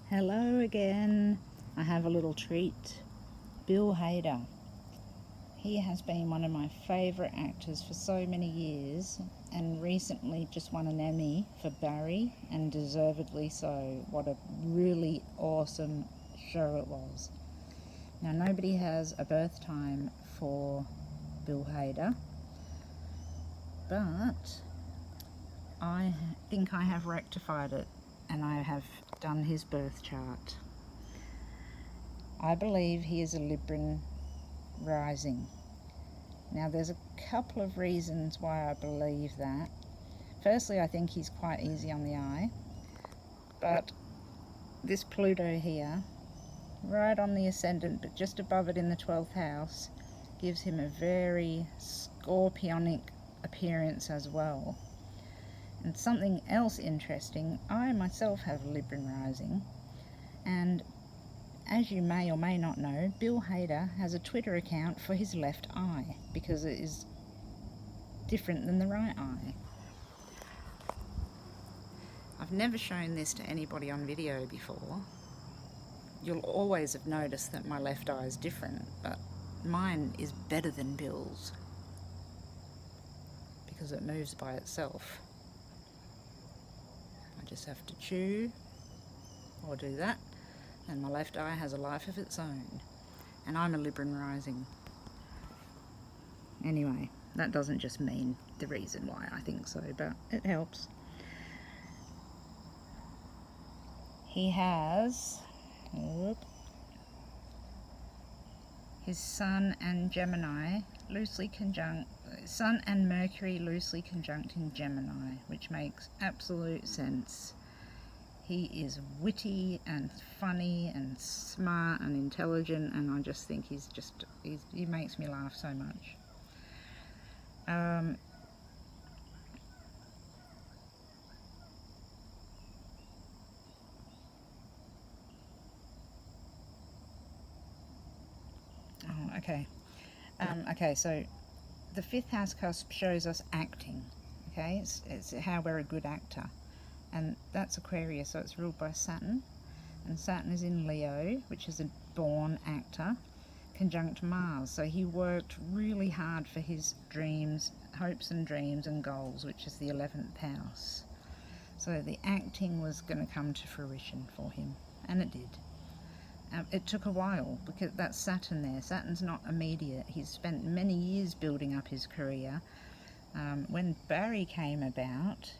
Hello again. I have a little treat. Bill Hader. He has been one of my favourite actors for so many years and recently just won an Emmy for Barry, and deservedly so. What a really awesome show it was. Now, nobody has a birth time for Bill Hader, but I think I have rectified it and I have done his birth chart. I believe he is a Libran rising. Now, there's a couple of reasons why I believe that. Firstly, I think he's quite easy on the eye, but this Pluto here, right on the ascendant but just above it in the 12th house, gives him a very scorpionic appearance as well. And something else interesting, I myself have Libran rising, and as you may or may not know, Bill Hader has a Twitter account for his left eye because it is different than the right eye. I've never shown this to anybody on video before. You'll always have noticed that my left eye is different, but mine is better than Bill's because it moves by itself. I just have to chew or do that, and my left eye has a life of its own. And I'm a Libran rising. Anyway, that doesn't just mean the reason why I think so, but it helps. He has his Sun and Gemini loosely conjunct, Sun and Mercury loosely conjunct in Gemini, which makes absolute sense. He is witty and funny and smart and intelligent, and I just think he makes me laugh so much. Okay, so the 5th house cusp shows us acting. Okay, it's how we're a good actor, and that's Aquarius, so it's ruled by Saturn, and Saturn is in Leo, which is a born actor, conjunct Mars. So he worked really hard for his dreams, hopes and dreams and goals, which is the 11th house. So the acting was going to come to fruition for him, and it did. It took a while because that's Saturn there. Saturn's not immediate. He's spent many years building up his career. When Barry came about,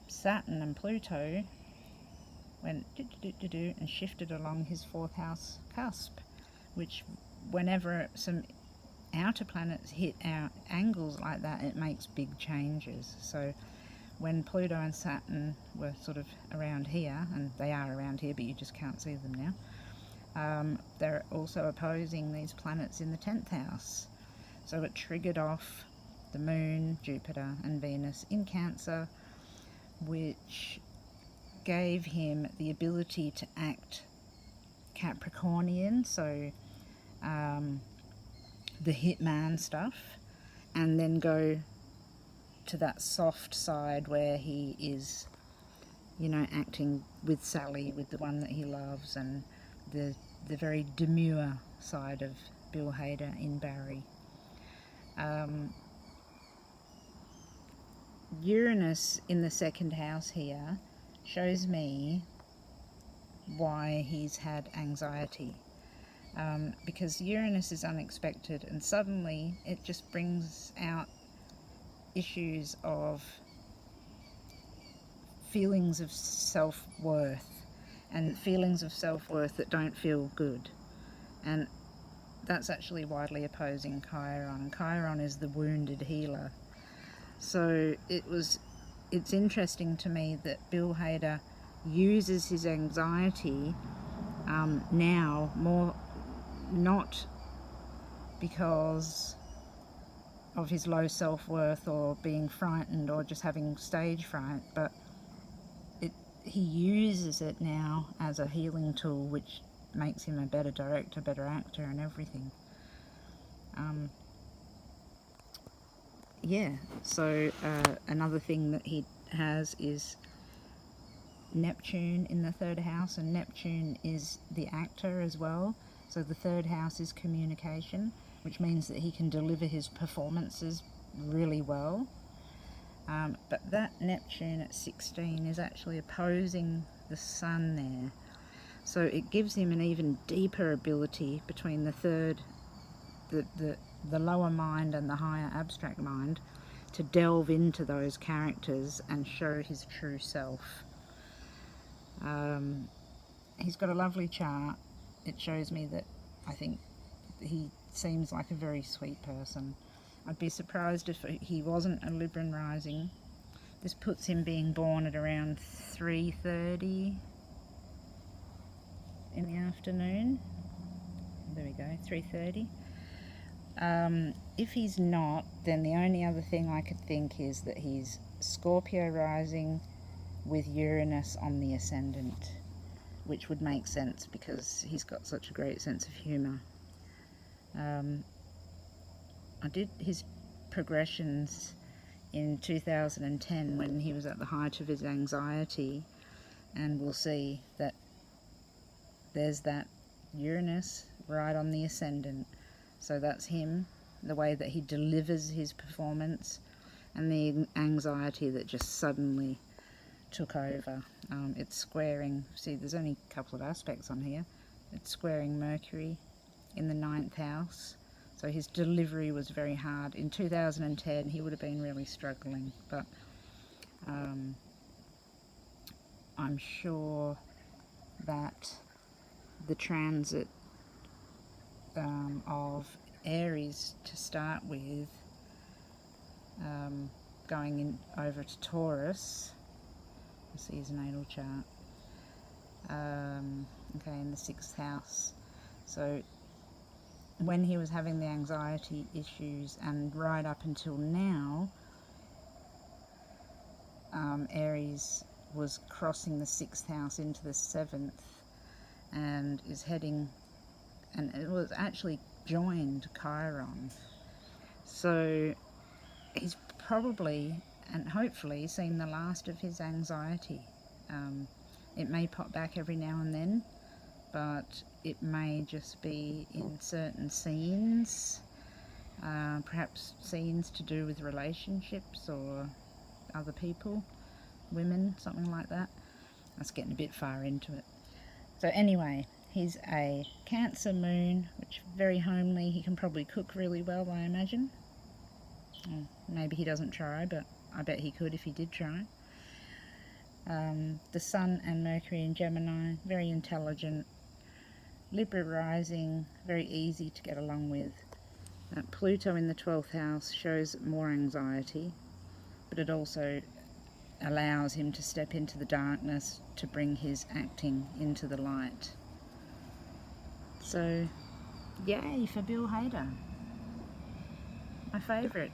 Saturn and Pluto went and shifted along his 4th house cusp, which whenever some outer planets hit our angles like that, it makes big changes. So when Pluto and Saturn were sort of around here, and they are around here but you just can't see them now, they're also opposing these planets in the 10th house. So it triggered off the Moon, Jupiter and Venus in Cancer, which gave him the ability to act Capricornian, so the hitman stuff, and then go to that soft side where he is, acting with Sally, with the one that he loves, and the very demure side of Bill Hader in Barry. Uranus in the 2nd house here shows me why he's had anxiety, because Uranus is unexpected, and suddenly it just brings out issues of feelings of self-worth, and feelings of self-worth that don't feel good, and that's actually widely opposing Chiron. Chiron is the wounded healer. So it's interesting to me that Bill Hader uses his anxiety now more, not because of his low self-worth or being frightened or just having stage fright, but he uses it now as a healing tool, which makes him a better director, better actor and everything. So another thing that he has is Neptune in the third house, and Neptune is the actor as well. So the third house is communication, which means that he can deliver his performances really well. But that Neptune at 16 is actually opposing the Sun there. So it gives him an even deeper ability between the third, the lower mind and the higher abstract mind, to delve into those characters and show his true self. He's got a lovely chart. It shows me that I think he seems like a very sweet person. I'd be surprised if he wasn't a Libran rising. This puts him being born at around 3:30 in the afternoon. There we go, 3:30. If he's not, then the only other thing I could think is that he's Scorpio rising with Uranus on the ascendant, which would make sense because he's got such a great sense of humour. I did his progressions in 2010 when he was at the height of his anxiety, and we'll see that there's that Uranus right on the ascendant. So that's him, the way that he delivers his performance, and the anxiety that just suddenly took over. It's squaring, see there's only a couple of aspects on here, it's squaring Mercury in the 9th house, so his delivery was very hard. In 2010 he would have been really struggling, but I'm sure that the transit of Aries to start with, going in over to Taurus, let's see his natal chart, okay, in the 6th house. So when he was having the anxiety issues and right up until now, Aries was crossing the 6th house into the 7th and is heading, and it was actually joined Chiron. So he's probably and hopefully seen the last of his anxiety. It may pop back every now and then, but it may just be in certain scenes, perhaps scenes to do with relationships or other people, women, something like that. That's getting a bit far into it. So anyway, he's a Cancer moon, which is very homely. He can probably cook really well, I imagine. Maybe he doesn't try, but I bet he could if he did try. The Sun and Mercury in Gemini, very intelligent. Libra rising, very easy to get along with. Pluto in the 12th house shows more anxiety, but it also allows him to step into the darkness to bring his acting into the light. So, yay for Bill Hader. My favourite.